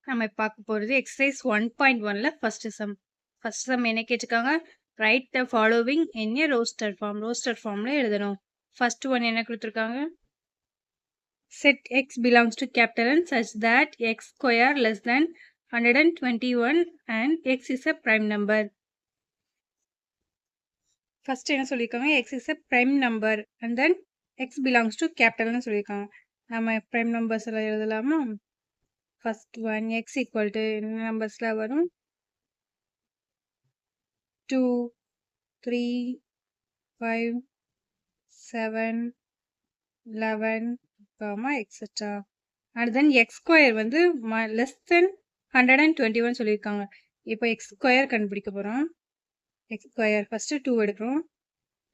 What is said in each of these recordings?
நம்ம பார்க்க போறது எக்ஸர்சைஸ் 1.1ல ஃபர்ஸ்ட் சம். ஃபர்ஸ்ட் சம் என்ன கேட்டிருக்காங்க? Write the following in a roster form. Roster ஃபார்ம்ல எழுதணும். ஃபர்ஸ்ட் ஒன் என்ன கொடுத்திருக்காங்க? Set x belongs to capital N such that x square less than 121 and x is a prime number. First என்ன சொல்லிருக்காங்க? X is a prime number and then x belongs to capital ன்னு சொல்லிருக்காங்க. நம்ம prime numbers எல்லாம் எழுதலாமா? First one x equal to என்ன நம்பர்ஸ்ல வரும்? 2, 3, 5, 7, 11, etc. And then x square வந்து less than 121 சொல்லிருக்காங்க. இப்போ x square கண்டுபிடிக்க போறோம். x square first 2 எடுக்கிறோம்.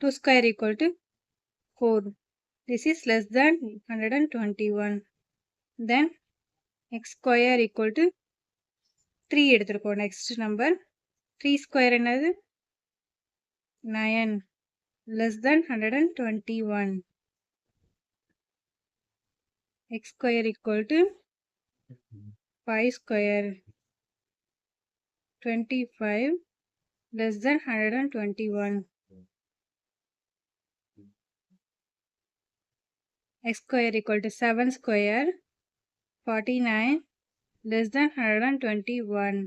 2 square equal to 4. This is less than 121. Then x square equal to 3 எடுத்திருக்கோம். Next number 3 square என்னது? 9 less than 121. X square equal to 5 square 25 less than 121. X square equal to 7 square 49 less than 121.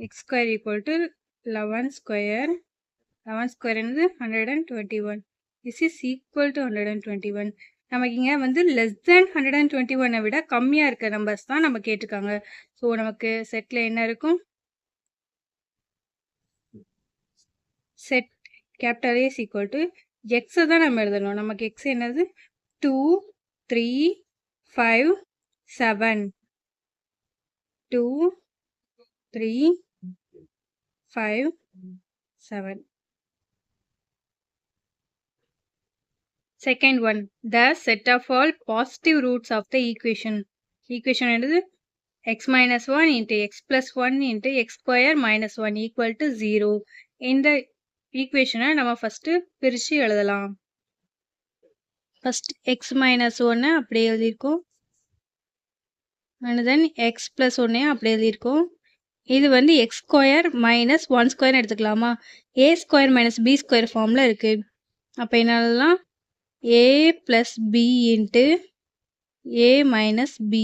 X square equal to 11 square. 11 square என்னது 121. This is equal to 121. நமக்கு இங்க வந்து less than 121 விட கம்மியா இருக்க numbers தான் நம்ம கேட்டிருக்காங்க. ஸோ நமக்கு செட்ல என்ன இருக்கும்? Set capital A is equal to x தான் நம்ம எழுதணும். நமக்கு x என்னது? 2, 3, 5, 7. 2, 3, 5, 7. Second one, the set of all positive roots of the equation. Equation என்னது? x minus 1 into x plus 1 into x square minus 1 equal to 0. இந்த equation நம்ம first பிரிச்சு எழுதலாம். First x minus 1 அப்படியே எழுதியிருக்கோம். and then x plus 1 அப்படியே எழுதியிருக்கோம். இது வந்து x square minus 1 square எடுத்துக்கலாமா? a square minus b square ஃபார்ம்ல இருக்கு. அப்ப என்னலாம்? a plus b into a minus b.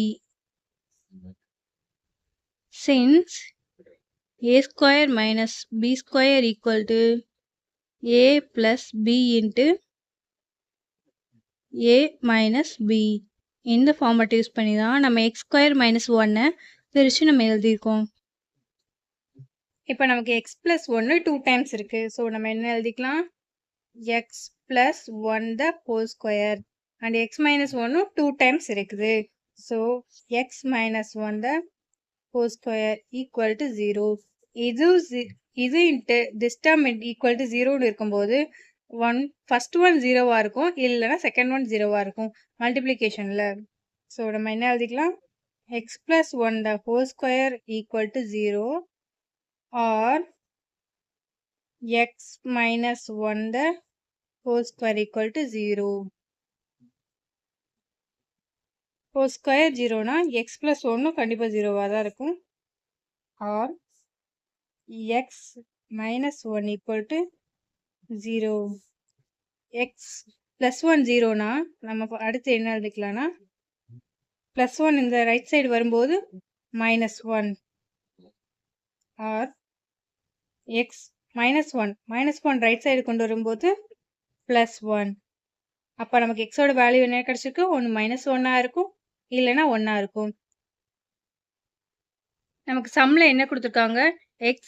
Since a square minus b square equal to a plus b into a minus b. இந்த format use பண்ணி தான் நம்ம x square minus 1 பிரிச்சு நம்ம எழுதியிருக்கோம். இப்போ நமக்கு x plus 1 2 times இருக்கு. ஸோ நம்ம என்ன எழுதிக்கலாம்? x plus 1 the whole square and x minus 1 2 times இருக்குது. So x minus 1 the whole square equal to 0. இது into this term equal to 0 இருக்கும்போது first one 0வா இருக்கும், இல்லைன்னா second one 0வா இருக்கும் மல்டிப்ளிகேஷன்ல. ஸோ நம்ம என்ன எழுதிக்கலாம்? x plus 1 the whole square equal to 0 or x minus 1 the whole square equal to 0. whole square 0னா x plus 1 கண்டிப்பா 0வா தான் இருக்கும். or x minus 1 equal to 0. x plus 1 0னா நம்ம அடுத்து என்ன எழுதிக்கலாம்னா plus 1 இந்த ரைட் சைடு வரும்போது minus 1 or x minus 1 right side கொண்டு வரும்போது plus 1. அப்ப நமக்கு x ஓட வேல்யூ என்ன கிடைச்சிருக்கு? ஒன்று -1 இருக்கும், இல்லைன்னா 1 இருக்கும். நமக்கு சம்ல என்ன கொடுத்துருக்காங்க? x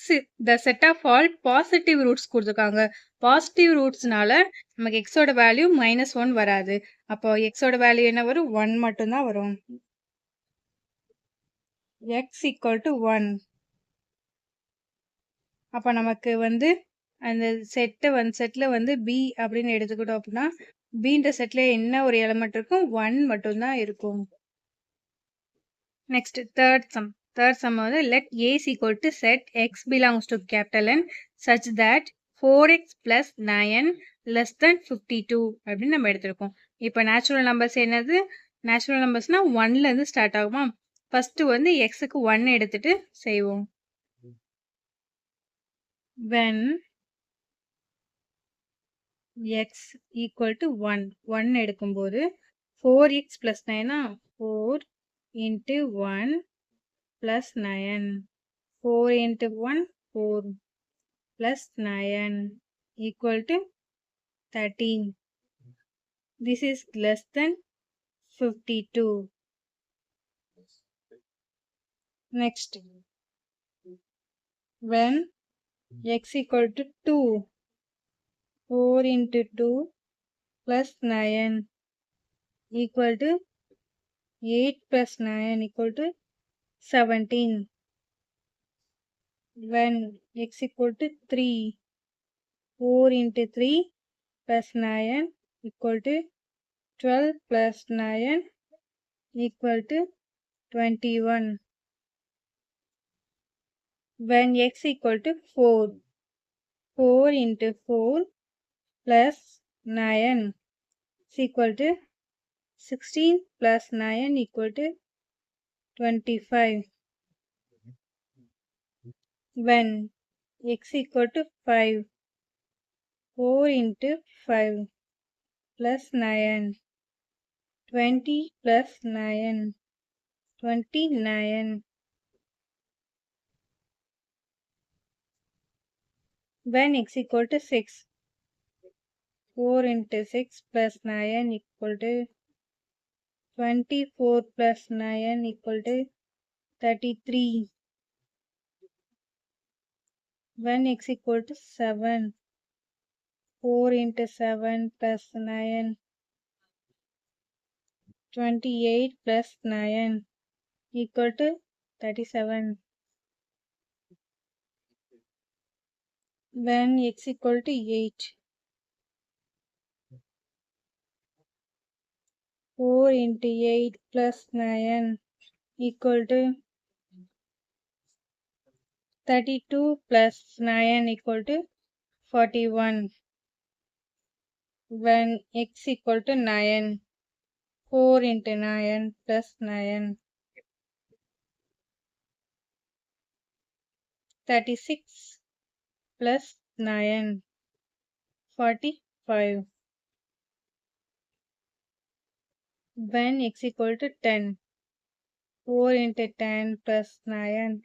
the set of all positive roots கொடுத்துருக்காங்க. பாசிட்டிவ் ரூட்ஸ்னால நமக்கு x ஓட வேல்யூ -1 வராது. அப்போ x ஓட வேல்யூ என்ன வரும்? 1 மட்டும்தான் வரும். x equal to 1. அப்ப நமக்கு வந்து அந்த செட்ல வந்து b அப்படின்னு எடுத்துக்கிட்டோம் அப்படின்னா bன்ற செட்ல என்ன ஒரு எலிமெண்ட் இருக்கும்? 1 மட்டும்தான் இருக்கும். நெக்ஸ்ட் தேர்ட் சம் வந்து let a is equal to set x belongs to capital N such that 4x plus 9 less than 52 அப்படின்னு நம்ம எடுத்திருக்கோம். இப்போ நேச்சுரல் நம்பர்ஸ் என்னது? நேச்சுரல் நம்பர்ஸ்னா 1ல இருந்து ஸ்டார்ட் ஆகுமா? ஃபர்ஸ்ட் வந்து xக்கு 1 எடுத்துட்டு செய்வோம். when x equal to 1 எடுக்கும்போது 4x plus 9 4 into 1 plus 9 4 into 1 4 plus 9 equal to 13. This is less than 52. Next, when x equal to 2 4 into 2 plus 9 equal to 8 plus 9 equal to 17. When x equal to 3 4 into 3 plus 9 equal to 12 plus 9 equal to 21. When x equal to 4 4 into 4 plus 9 is equal to 16 plus 9 equal to 25. When x equal to 5 4 into 5 plus 9 20 plus 9 29. When x equal to 6 4 into 6 plus 9 equal to 24 plus 9 equal to 33. When x equal to 7 4 into 7 plus 9 28 plus 9 equal to 37. When x equal to 8 4 into 8 plus 9 equal to 32 plus 9 equal to 41. When x equal to 9 4 into 9 plus 9 36 plus 9 45. When x equal to 10 4 into 10 plus 9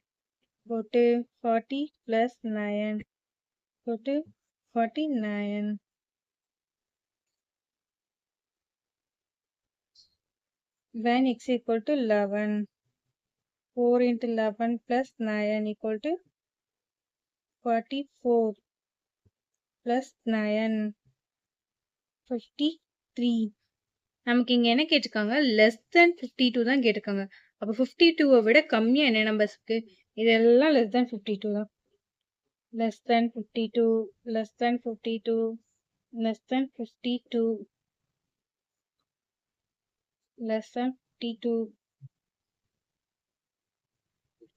go to 40 plus 9 go to 49. When x equal to 11 4 into 11 plus 9 equal to 44 plus 9 53. நமக்கு இங்க என்ன கேட்டிருக்காங்க? less than 52 தான் கேட்டிருக்காங்க. அப்ப 52 விட கம்மியா என்ன நம்பர்ஸ் இருக்கு? இதெல்லாம் less than 52 தான். less than 52 less than 52 less than 52 less than 52.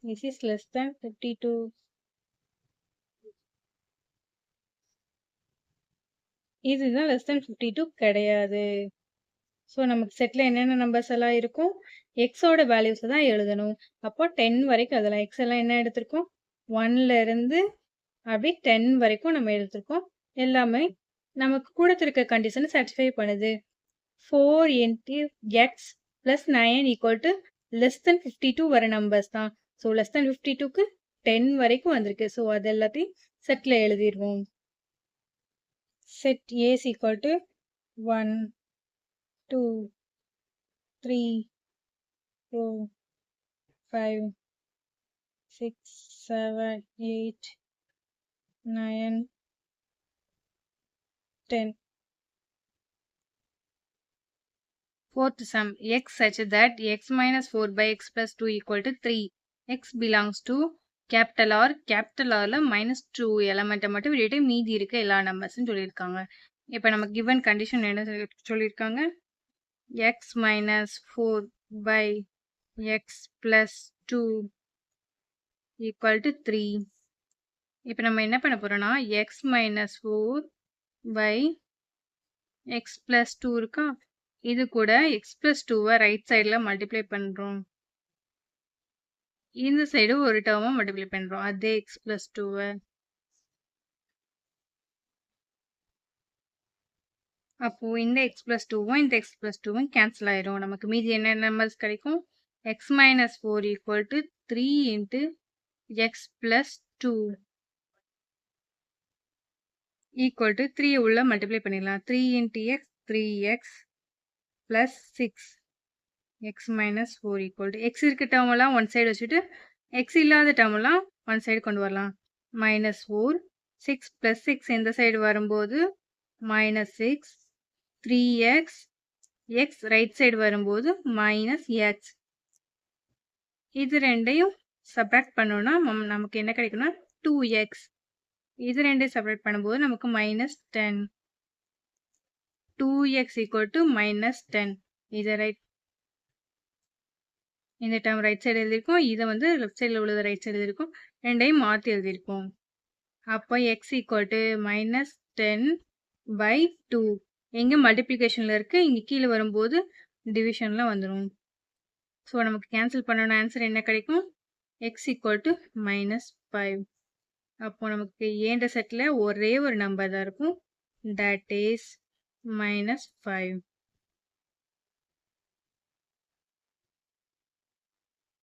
This is less than 52. இதுதான் less than 52 கிடையாது. ஸோ நமக்கு செட்ல என்னென்ன நம்பர்ஸ் எல்லாம் இருக்கும்? எக்ஸோட வேல்யூஸ் தான் எழுதணும். அப்போ 10 வரைக்கும் அதெல்லாம் எக்ஸ் எல்லாம் என்ன எடுத்திருக்கோம்? 1ல இருந்து அப்படி 10 வரைக்கும் நம்ம எடுத்திருக்கோம். எல்லாமே நமக்கு கொடுத்திருக்க கண்டிஷனை சாட்டிஸ்ஃபை பண்ணுது. 4 into x plus 9 equal to less than 52 வர நம்பர்ஸ் தான். ஸோ less than 52க்கு 10 வரைக்கும் வந்திருக்கு. ஸோ அது எல்லாத்தையும் செட்ல எழுதிடுவோம். Set A is equal to 1 2 3 4 5 6 7 8 9 10. Fourth sum, x such that x minus 4 by x plus 2 equal to 3. x belongs to capital R. capital Rல minus 2 எலமெண்ட்டை மட்டும் விட்டுட்டு மீதி இருக்க எல்லா நம்பர்ஸும் சொல்லியிருக்காங்க. இப்போ நம்ம given condition என்ன சொல்லியிருக்காங்க? x minus 4 by x plus 2 equal to 3. இப்போ நம்ம என்ன பண்ண போறோம்னா x minus 4 by x plus 2 இருக்கா? இது கூட x plus 2-வை ரைட் சைடில் மல்டிப்ளை பண்ணுறோம். இந்த சைடு ஒரு டேர்மை மல்டிப்ளை பண்ணுறோம். அதே x plus 2-வை. அப்போ இந்த x plus 2-வும் இந்த x plus 2-வும் கேன்சல் ஆயிடும். நமக்கு மீதி என்ன நம்பர்ஸ் கிடைக்கும்? x minus 4 equal to 3 into x plus 2 equal to 3 உள்ள மல்டிப்ளை பண்ணிடலாம். 3 into x 3x plus 6 x minus 4 equal to x இருக்க டேர்ம் எல்லாம் ஒன் சைடு வச்சுட்டு x இல்லாத டேர்ம் எல்லாம் ஒன் சைடு கொண்டு வரலாம். minus 4 6 plus 6 இந்த சைடு வரும்போது minus 6 3x x right side வரும்போது minus x. இது ரெண்டையும் சப்ராக்ட் பண்ணோம்னா நமக்கு என்ன கிடைக்கும்னா 2x. இது ரெண்டையும் சப்ராக்ட் பண்ணும்போது நமக்கு minus 10. 2x equal to minus 10. இதை ரைட் இந்த டேர்ம் ரைட் சைடு எழுதியிருக்கோம். இதை வந்து லெஃப்ட் சைடில் உள்ளது ரைட் சைடு எழுதியிருக்கோம். ரெண்டையும் மாற்றி எழுதியிருக்கோம். அப்போ x equal to minus 10 by 2. எங்கே மல்டிப்ளிகேஷனில் இருக்குது, இங்கே கீழே வரும்போது டிவிஷனில் வந்துடும். ஸோ நமக்கு கேன்சல் பண்ணணும் ஆன்சர் என்ன கிடைக்கும்? x equal to minus 5. அப்போ நமக்கு ஏன்ற செட்டில் ஒரே ஒரு நம்பர் தான் இருக்கும். that is minus 5.